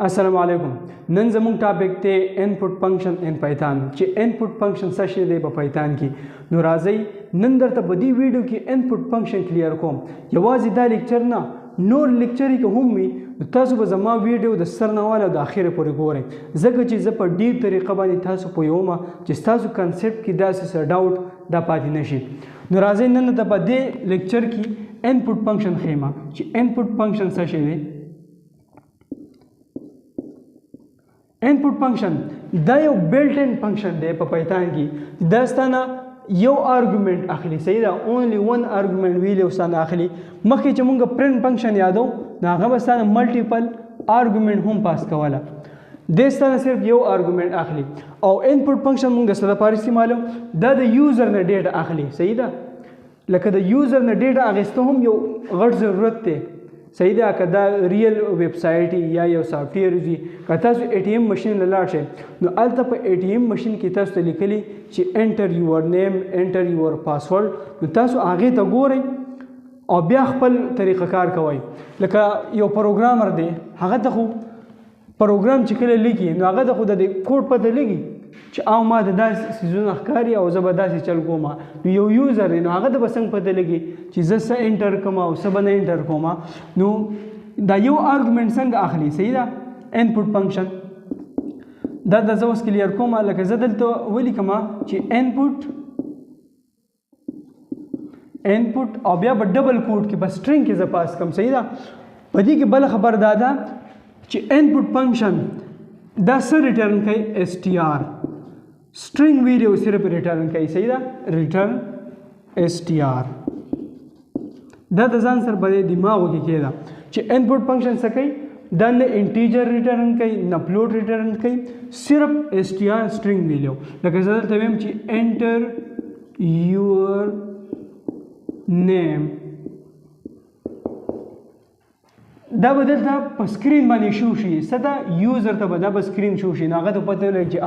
السلام علیکم. نن زموږ ټاپک ته انپوټ فنکشن ان پایتان چې انپوټ فنکشن څه شی دی په پایتان کې. نو راځئ نن درته په دې ویډیو کې انپوټ فنکشن کلیر کوم. یوازې دا لیکچر نه نور لیکچر کې هم وي تاسو به زما ویډیو د سر نه والا د اخره پورې ګورئ ځکه چې زه په ډیر طریقه باندې تاسو پوهوم چې تاسو کنسپټ کې داسې څه ډاوټ دا پاتې نشي. نو راځئ نن ته په دې لیکچر کې انپوټ فنکشن خېما چې انپوټ فنکشن څه شی دی. انپوټ فنکشن دا یو بلټ ان فنکشن دی په پایتان کې. دا ستانه یو آرګومنټ اخلي. صحیح ده. اونلی ون آرګومنټ ویلیو ستانه اخلي. مخکې چې مونږ پرنټ فنکشن یادو نو هغه به ستانه ملټیپل آرګومنټ هم پاس کوله. دې ستانه صرف یو آرګومنټ اخلي او انپوټ فنکشن مونږ سره لپاره استعمالو دا د یوزر نه ډیټا اخلي. صحیح ده. لکه د یوزر نه ډیټا اخیستو هم یو غټ ضرورت دی. صحیح ده. که دا ریل ویب سایټ یا یو سافټویر وي که تاسو اے ټي ایم مشین له لاړ شئ نو هلته په اے ټي ایم مشین کې تاسو ته لیکلي چې انټر یور نیم انټر یور پاسورډ نو تاسو هغې ته ګورئ او بیا خپل طریقه کار کوئ. لکه یو پروګرامر دی هغه ته خو پروګرام چې کله لیکي نو هغه ته خو د کوډ پته لګي چې او ما د داسې څیزونه ښکاري او زه به داسې چل کوم. نو یو یوزر دی نو هغه ته به څنګه پته لګي چې زه څه انټر کوم او څه به نه انټر کوم. نو دا یو آرګومنټ څنګه اخلي. صحیح ده. انپوټ فنکشن دا د زه اوس کلیر کوم. لکه زه دلته ولیکم چې انپوټ او بیا به ډبل کوټ کې په سټرینګ کې زه پاس کوم. صحیح ده. په دې کې بله خبر دا ده چې انپوټ فنکشن دا څه ریټرن کوي. ایس ټي آر سټرینګ ویډیو صرف ریټرن کوي. صحیح ده. ریټرن ایس ټي آر دا د ځان سره په دماغو کې کېده چې انپوټ فنکشن څه کوي. دا نه انټیجر ریټرن کوي نه فلوټ ریټرن کوي صرف ایس ټي آر سټرینګ ویډیو. لکه زه دلته وایم چې انټر یور نیم دا به دلته په سکرین باندې شو شي. څه ده یوزر ته به دا به سکرین شو شي نو هغه ته پته ولګي چې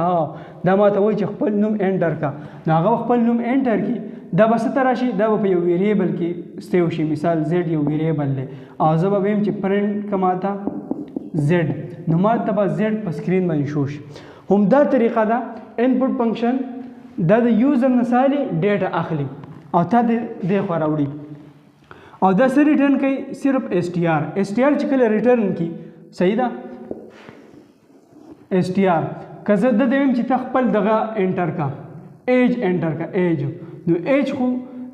دا ما ته وایي چې خپل نوم انټر کا نو هغه خپل نوم انټر کړي. دا به څه ته راشي دا به په یو ویریبل کې سیو شي. مثال زیډ یو ویریبل دی او زه به وایم چې پرنټ کما ته زیډ نو ما ته به زیډ په سکرین باندې شو شي. همدا طریقه ده انپوټ فنکشن دا د یوزر نه سالي ډیټا اخلي او تا دې خوا راوړي او دا څه ریټرن کوي. صرف ایس ټي آر. ایس ټي آر چې کله ریټرن کی. صحیح ده. ایس ټي آر که زه د دې ویم چې ته خپل دغه انټر کا ایج انټر کا ایج نو ایج خو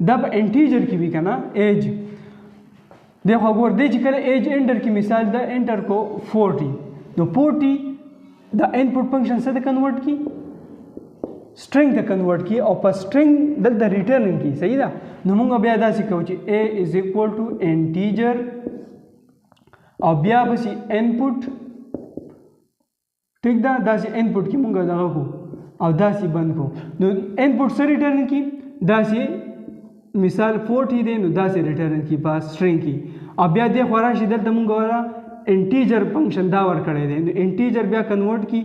دا په انټیجر کې وي که نه ایج دی خو ګور دی چې کله ایج انټر کی مثال دا انټر کو 40 نو 40 دا انپوټ فنکشن څه ته کنورټ کی سټرینګ ته کنورټ کی او په سټرینګ دلته ریټرن کی. صحیح ده. نو موږ بیا داسې کوو چې a از اکول ټو انټیجر او بیا بسې انپوټ. ټیک ده. داسې انپوټ کې موږ دغه کو او داسې بند کو نو انپوټ څه ریټرن کی داسې مثال 40 دی نو داسې ریټرن کی په سټرینګ کې او بیا دې خوا راشي دلته موږ وره انټیجر فنکشن دا ورکړی دی نو انټیجر بیا کنورټ کی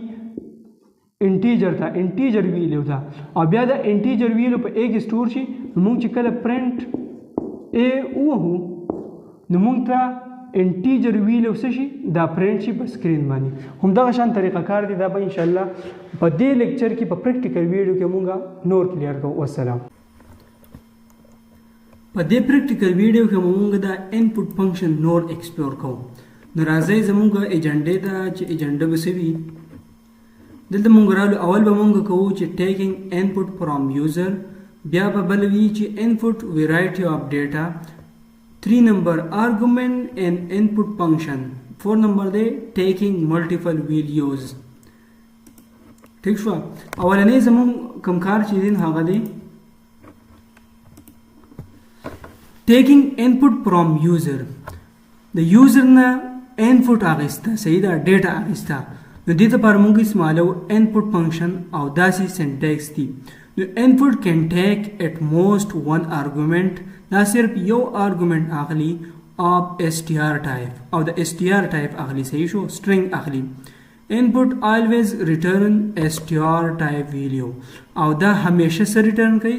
انټیجر ته انټیجر ویلیو ته او بیا د انټیجر ویلیو په a کې سټور شي نو موږ چې کله پرنټ a ووهو نو موږ ته انټیجر ویلیو څه شي دا پرنټ شي په سکرین باندې. همدغه شان طریقه کار دی. دا به انشاءالله په دې لیکچر کې په پریکټیکل ویډیو کې موږ نور کلیر کوو. والسلام. په دې پریکټیکل ویډیو کې موږ دا انپوټ فنکشن نور ایکسپلور کوو. نو راځئ زموږ ایجنډې ته چې ایجنډه به څه وي. دلته مونږ رالو اول به مونږ کوو چې ټیکینګ انپوټ فرام یوزر بیا به بل وي چې انپوټ ویرایټي اف ډیټا 3 نمبر آرګومنټ ان انپوټ فنکشن 4 نمبر دی ټیکینګ ملټیپل ویډیوز. ٹھیک شو. اولنې زمونږ کوم کار چې دی هغه دی ټیکینګ انپوټ فرام یوزر د یوزر نه انپوټ اخیسته. صحیح ده. ډیټا اخیسته نو دې لپاره موږ استعمالو انپوټ فنکشن او داسې سینټیکس دي. نو انپوټ کین ټیک ایٹ موسٹ ون آرګومنټ دا صرف یو آرګومنټ اخلي of str type او د str type اخلي. صحیح شو. string اخلي. input always return str type value او دا همیشه سره ریټرن کوي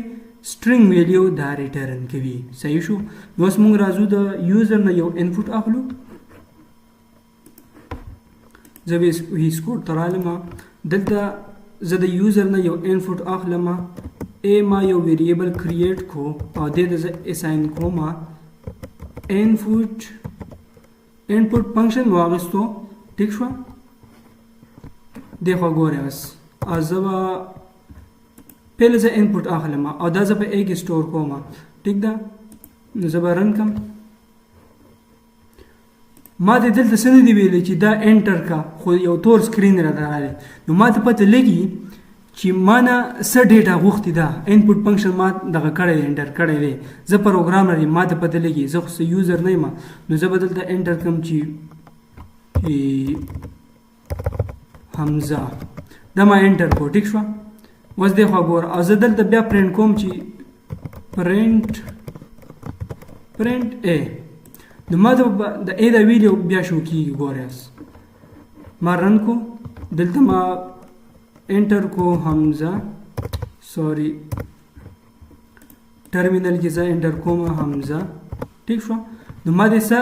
string value دا ریټرن کوي. صحیح شو. نو اوس موږ راځو د یوزر نه یو انپوټ اخلو زه به هیڅ کوډ ته رالم دلته زه د یوزر نه یو انپوټ اخلم ای ما یو ویریبل کریټ کو او دې ته زه اساین کوم انپوټ فنکشن واغستو ټیک شو دغه ګوره اوس زه به پهله زه انپوټ اخلم او دا زه په ای کې سٹور کوم ټیک ده نو زه به رن کم ما ته دلته څه نه دي ویلي چې دا انټر کا خو یو تور سکرین راته راغلی نو ما ته پته لګي چې ما نه څه ډیټا غوښتې ده انپوټ فنکشن ما دغه کړی دی انټر کړی دی زه پروګرامر یم ما ته پته لګي زه خو یوزر نه یم نو زه به دلته انټر کړم چې حمزه دا ما انټر کو ټیک شو اوس دغه ګوره او زه دلته بیا پرنټ کوم چې پرنټ ا نو ما د ا د ویډیو بیا شو کیږي ګوره ما رن کو دلته ما انټر کو حمزه سوري ټرمینل کې ځای انټر کوم حمزه ټیک شو نو ما دې څه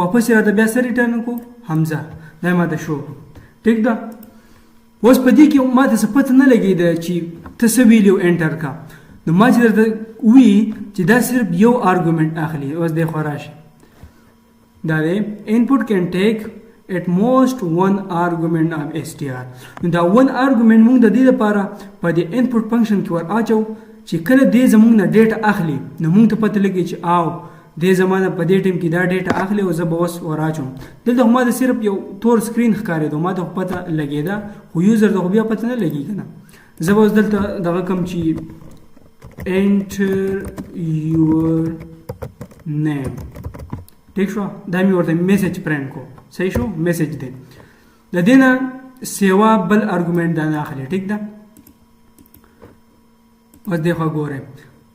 واپس راته بیا سره ریټرن کو حمزه دا ما ته شو ټیک ده اوس په دې کې ما ته څه پته نه لګېده چې ته څه ویلیو انټر کا نو ما چې درته وی چې دا صرف یو آرګومنټ اخلي اوس دی خو راشي دا دی انپوټ کین ټیک at most one argument of str نو دا one argument موږ د دې لپاره په دې انپوټ فنکشن کې ور اچو چې کله دې زموږ نه ډیټا اخلي نو موږ ته پته لګي چې آو دې زمانه په دې ټیم کې دا ډیټا اخلي او زه به اوس ور اچوم دلته ما د صرف یو تور سکرین ښکارېدو ما ته پته لګېده خو یوزر ته بیا پته نه لګي کنه زه به اوس دلته دغه کوم چې enter your name ٹھیک شو دا مې ورته میسج پرنټ کو صحیح شو میسج دی د دې نه سیوا بل ارګومنټ دا نه اخلي ټیک ده اوس دغه ګوره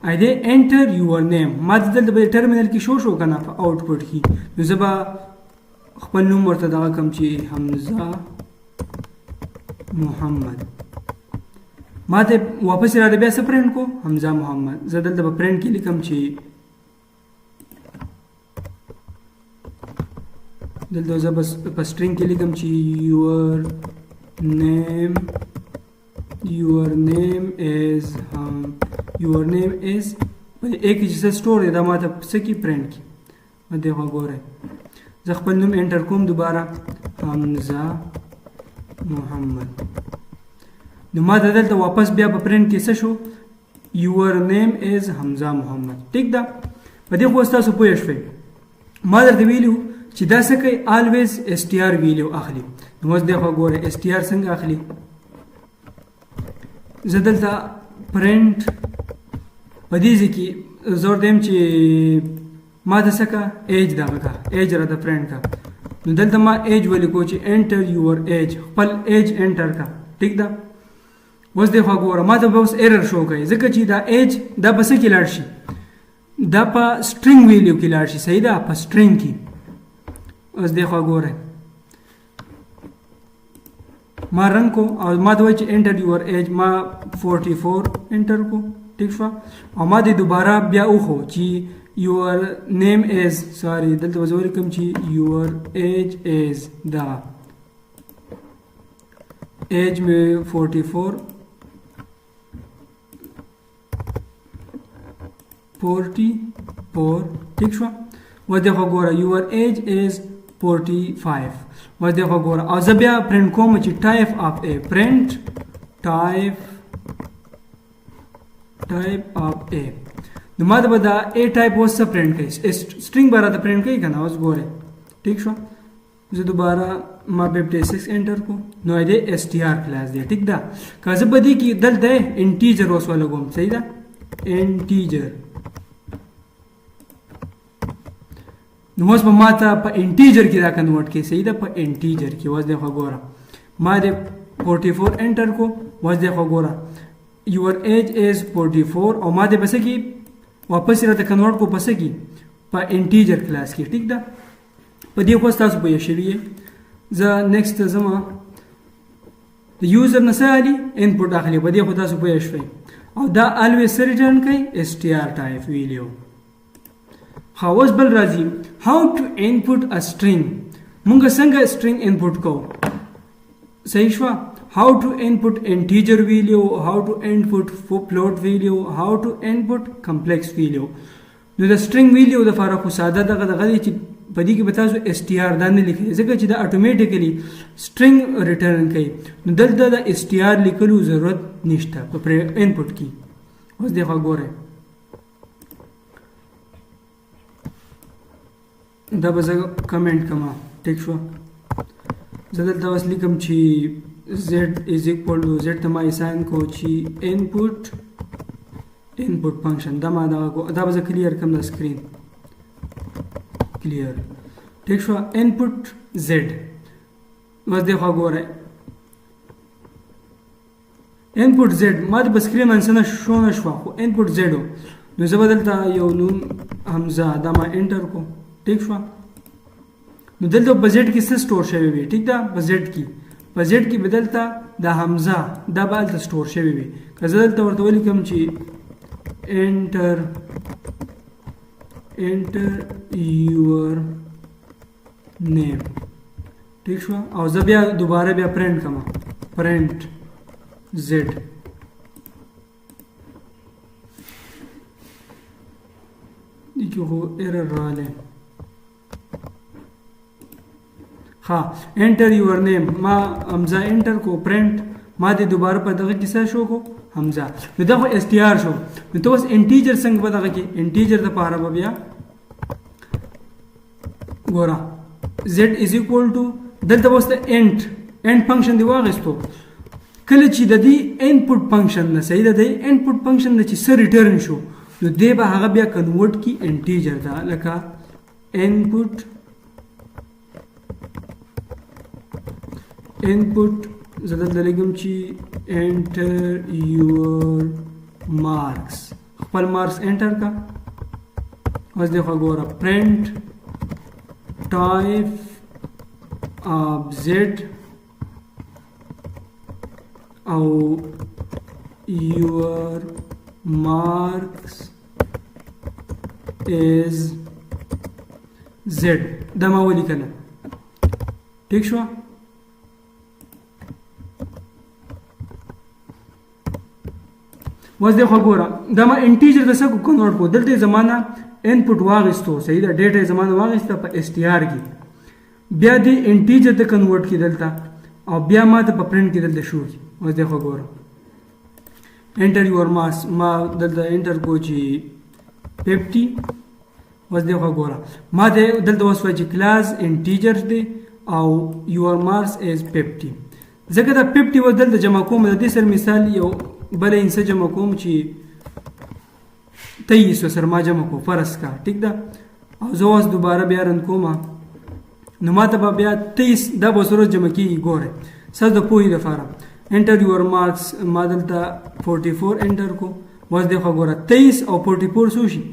I did enter your name ما دلته په ټرمینل کې شو کنه په آوټپوټ کې نو زه به خپل نوم ورته دغه کوم چې حمزه محمد ما ته واپس راځي بیا څه پرنټ کو حمزه محمد زه دلته په پرنټ کې لیکم چې دلته زه بس په سټرینګ کې لیکم چې your name is په یک چې څه سٹور دی دا ماته څه کې پرنټ کی دغه ګوره زه خپل نوم انټر کوم دوباره حمزه محمد نو ما دلته واپس بیا په پرنټ کې څه شو your name is حمزه محمد ټیک ده په دې خو تاسو پوه شئ ما درته ویلو چې دا څه کوي always str ویلیو اخلي نو اوس دغه ګوره str څنګه اخلي زه دلته پرنټ په دې کې زور دیم چې ما د څه کا ایج دغه کا ایج را د پرنټ کا نو دلته ما ایج ولیکو چې انټر یور ایج خپل ایج انټر کا ټیک ده اوس دغه ګوره ما ته به اوس ایرر شو کوي ځکه چې دا ایج دا بس کې لاړ شي دا په سټرینګ ویلیو کې لاړ شي صحیح ده په سټرینګ کې اوس دغه ګوره ما رن کو او ما دوی چې انټر یور ایج ما 44 انټر کو ٹھیک شو او ما دې دوباره بیا وخو چې your name is sorry دلته وزور کوم چې your age is دا age میں 44 ٹھیک شو و دغه ګوره your age is 45 و دغه ګوره او زه بیا پرنټ کوم چې type of a print type of a نو ما به دا a type اوس څه پرنټ کوي string به راته پرنټ کوي کنه اوس ګوره ټیک شو زه دوباره ما 56 انټر کو نو دې str کلاس دی ټیک ده که زه په دې کې دلته انټیجر اوس ولګوم صحیح ده انټیجر نو اوس به ما ته په انټیجر کې دا کنورټ کې صحیح ده په انټیجر کې اوس دغه ګوره ما دې 44 انټر کو اوس دغه ګوره your age is 44 او ما دې بس کې واپس راته کنورټ کو پس کې په انټیجر کلاس کې ټیک ده په دې خو تاسو به شوي زه نیکسټ زما د یوزر نسالي انپوټ اخلي په دې خو تاسو به شوي او دا الویز ریټرن کوي str ټایپ ویلیو هاوس بل راځي how to input a string مونږ څنګه string input کوو صحیح شو. how to input integer value, how to input float value, how to input complex value. نو د string value د لپاره خو ساده دغه دی چې په دې کې به تاسو str دا نه لیکئ ځکه چې دا اتوماتیکلی string ریټرن کوي. نو دلته د str لیکلو ضرورت نشته په انپوټ کې. اوس دغه ګوره دا به زه کمنټ کما ټیک شو. زه دلته اوس لیکم چې z is equal to z ته ما اساین کو چې input function دا ما دا به زه کلیر کم د سکرین کلیر ټیک شو. input z اوس دغه ګوره input z ما د سکرین منځنه شو نه شو خو input z نو زه بدلته یو نون حمزه دا ما انټر کو ټیک شو. نو دلته په z کې څه سٹور شوی وي ټیک ده په z کې بدلته د حمزه دا به الته سٹور شوی وي. که زه دلته ورته ولیکم چې enter your name ٹھیک شو او زه بیا دوباره بیا پرنٹ کما print z دیکھو خو ایرر راله ها enter your name ما حمزه انټر کو print ما دې دوباره په دغه کې څه شو کو حمزه نو دغه str شو. نو تاسو انټیجر څنګه په دغه کې انټیجر د پاره بیا ګورا z is equal to دلته واسطه end function دی واغستو کله چې د دې input function نه صحیح ده د input function نه چې څه ریټرن شو نو دې به هغه بیا کنورټ کی انټیجر دا لکه input زدت لګم چې enter your marks خپل مارکس انټر کا. اوس دغه ګوره print type of z او your marks is z دا ما ولیکل ټیک شو. وز دغه ګوره دا ما انټیجر د څه کو کنورټ کو دلته زمانہ انپوټ واغستو صحیح ده ډیټا زمانہ واغسته په str کې بیا د انټیجر ته کنورټ کی دلته او بیا ما ته په پرنٹ کې دلته شو. وز دغه ګوره enter your marks ما دلته انټر کو چې 50. وز دغه ګوره ما دلته وسوي چې کلاس انټیجر دی او your marks is 50 ځکه دا 50 و دلته جمع کوم د دې سر مثال یو بل انسه جمع کوم چې 23 سر ما جمع کو فرض کا ټیک ده او زه اوس دوباره بیا رن کوم نو ماته به بیا 23 دا به سره جمع کیږي ګوره سر د پوهې لپاره enter your marks ما دلته 44 انټر کو واس دغه ګوره 23 او 44 شو شي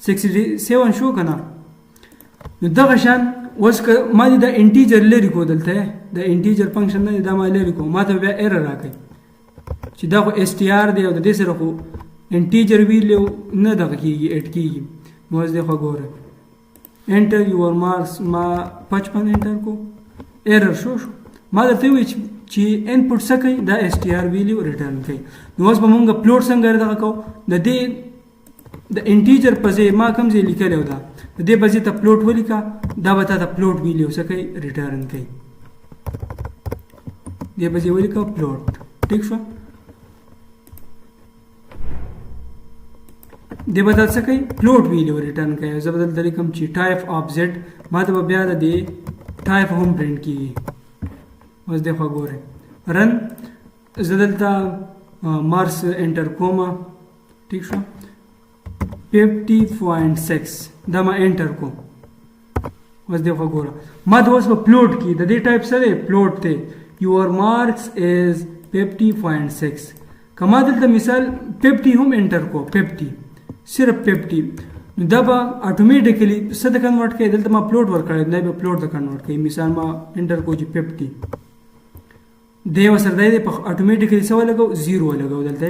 67 شو کنه. نو دغه شان اوس ما د انټیجر لري کو دلته د انټیجر فنکشن نه دا ما لري کو ماته بیا ایرر راکړي چې دا خو str دی او د دې سره خو انټیجر ویلیو نه دغه کیږي اډ کیږي. موږ دغه ګوره enter your marks ما 55 انټر کو ایرر شو ما درته وی چې انپوټ څه کوي دا str ویلیو ریټرن کوي. نو اوس به موږ پلوټ څنګه دغه کو د دې د انټیجر په ځای ما کوم ځای لیکل و دا د دې په ځای ته پلوټ ولیکا دا به تا پلوټ ویلیو څه کوي ریټرن کوي دې په ځای ولیکا پلوټ ټیک شو. دې بدل څه کوي پلوټ ویلیو ریټرن کوي. زه بدل درې کوم چې ټایپ اف زد ما ته بیا د دې ټایپ هم پرنٹ کیږي. اوس دغه ګوره رن زه دلته مارس انټر کوم ٹھیک شو 50.6 دا ما انټر کوم. اوس دغه ګوره ما د اوس په پلوټ کې د دې ټایپ سره پلوټ ته your marks is 50.6 کما دلته مثال 50 هم انټر کو 50 صرف 50 دا به اتوماتیکلی څه د کنورټ کوي دلته ما پلوټ ور کړی نه به پلوټ د کنورټ کوي مثال ما انټر کو چې 50 دی وسر دی په اتوماتیکلی څه ولګو 0 ولګو دلته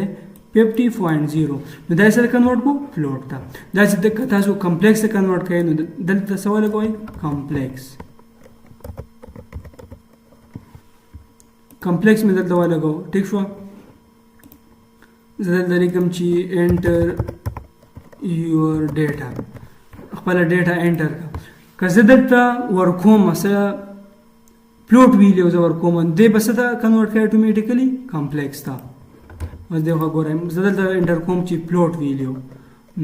50.0 نو دا سره کنورټ کو پلوټ ته دا چې تاسو کمپلیکس کنورټ کوي نو دلته څه ولګوي کمپلیکس کمپلیکس مې دلته ولګو ټیک شو زه دلته لیکم چې انټر یور ډیټا خپل ډیټا انټر که زه دلته ورکوم مثلا پلوټ ویلیو زه ورکوم دی به څه ته کنورټ کوي اټومیټیکلی کمپلیکس ته اوس دی خو ګورئ زه دلته انټر کوم چې پلوټ ویلیو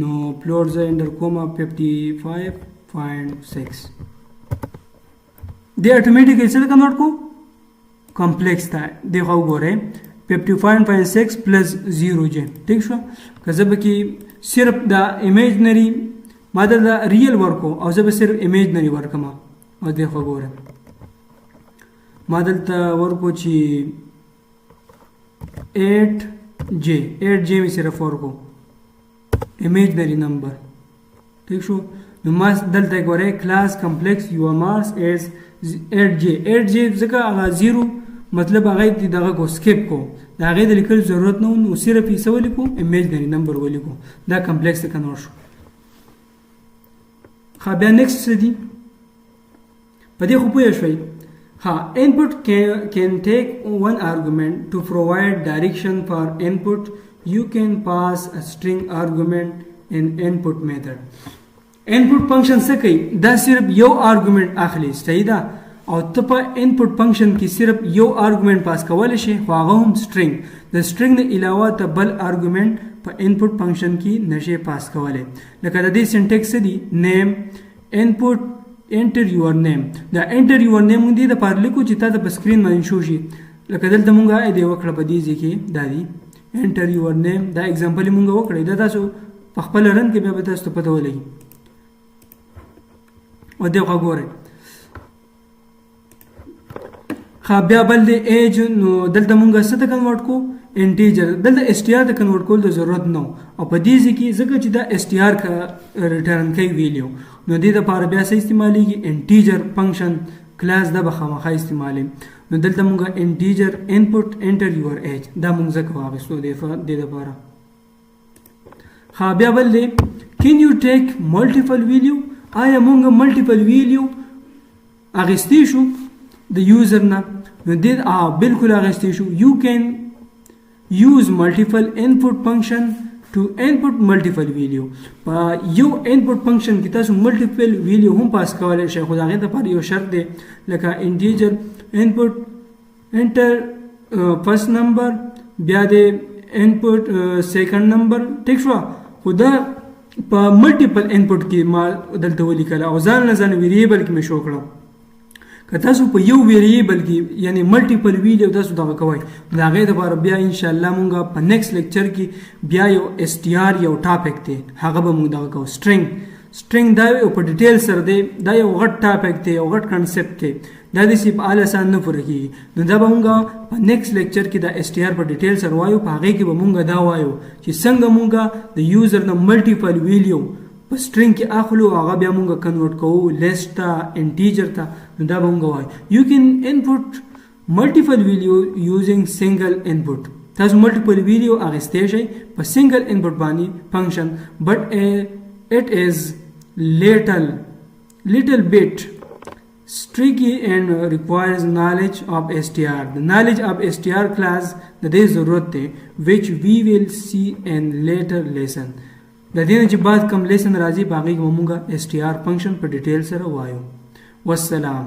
نو پلوټ زه انټر کوم 55.6 دی اټومیټیکلی څه ته کنورټ کو کمپلیکس ته دی خو ګورئ 55.6 پلس 0 جے ٹھیک شو که زه به کې صرف دا امیجنری ما دلته ریل ورکو او زه به صرف امیجنری ورکم او دی خو ګورئ ما دلته ورکو چې 8J مې صرف ورکو امیجنری نمبر ٹھیک شو نو ما دلته ګورئ کلاس کمپلیکس یور مارکس ایز 8J ځکه هغه 0 مطلب هغه دغه کو سکیپ کو دا هغه د لیکل ضرورت نه نو صرف یې څه ولیکو امیجنری نمبر ولیکو دا کمپلیکس ته کنورټ شو ښه بیا نیکسټ څه دي په دې خو پوه شوئ input can take one argument to provide direction for input. You can pass a string argument in input method. Input function څه کوي دا صرف یو argument اخلي صحیح ده او ته په input function کې صرف یو argument پاس کولی شي خو هغه هم string د string نه علاوه ته بل argument په input function کې نشي پاس کولی لکه د دې syntax څه دي name input enter your name دا enter your name مونږ دې د پاره لیکو چې تاسو په سکرین باندې شو شي لکه دلته مونږه دې وکړه په دې ځکه دا دی enter your name دا एग्जांपल مونږ وکړی دا تاسو په خپل رن کې به تاسو پته ولګي او دا وګورئ خا بیا بل د ایج نو دلته مونږه څه ته کنورټ کو انټیجر دلته str ته کنورټ کول د ضرورت نه او په دې ځکه ځکه چې دا str کا ریټرن کوي ویلیو نو دې د پاره بیا څه استعمالېږي انټیجر فنکشن کلاس دا به خامخا استعمالي نو دلته مونږه انټیجر انپوټ انټر یور ایج دا مونږ ځکه واغستو دې لپاره ها بیا بل دی کین یو ټیک ملټیپل ویلیو آیا مونږه ملټیپل ویلیو اغستی شو د یوزر نه نو دې بالکل اغستی شو یو کین use multiple input function to input multiple value په یو input function کې تاسو multiple value هم پاس کولای شئ خو دا غي د پر یو شرط دی لکه integer input enter first number بیا د input second number ټیک شو خو دا په multiple input کې ما دلته ولیکل او ځان نه ځان ویریبل کې مې شو کړم که تاسو په یو ویریبل کې یعنی ملټیپل ویلیو تاسو دا کوئ دا غي د بار بیا ان شاء الله مونږه په نیکسټ لیکچر کې بیا یو str یو ټاپک دی هغه به مونږ دا کوو string دا یو په ډیټیل سره دی دا یو غټ ټاپک دی یو غټ کنسپټ دی دا د سی په اله سان نه پوره نو دا به مونږه په نیکسټ لیکچر کې دا str په ډیټیل سره وایو په هغه کې به مونږه دا وایو چې څنګه مونږه د یوزر نه ملټیپل ویلیو په string کې اخلو هغه بیا مونږه کنورټ کوو list ته انټیجر ته نو دا مونږ وایو you can input multiple value using single input تاسو ملټیپل ویلیو اغستې شئ په single input باندې function but it is little bit tricky and requires knowledge of str the knowledge of str class the day ضرورت دی which we will see in later lesson د دې نه چې بعد کوم لیسن راځي باغې موږ str فنکشن په ډیټیل سره وایو والسلام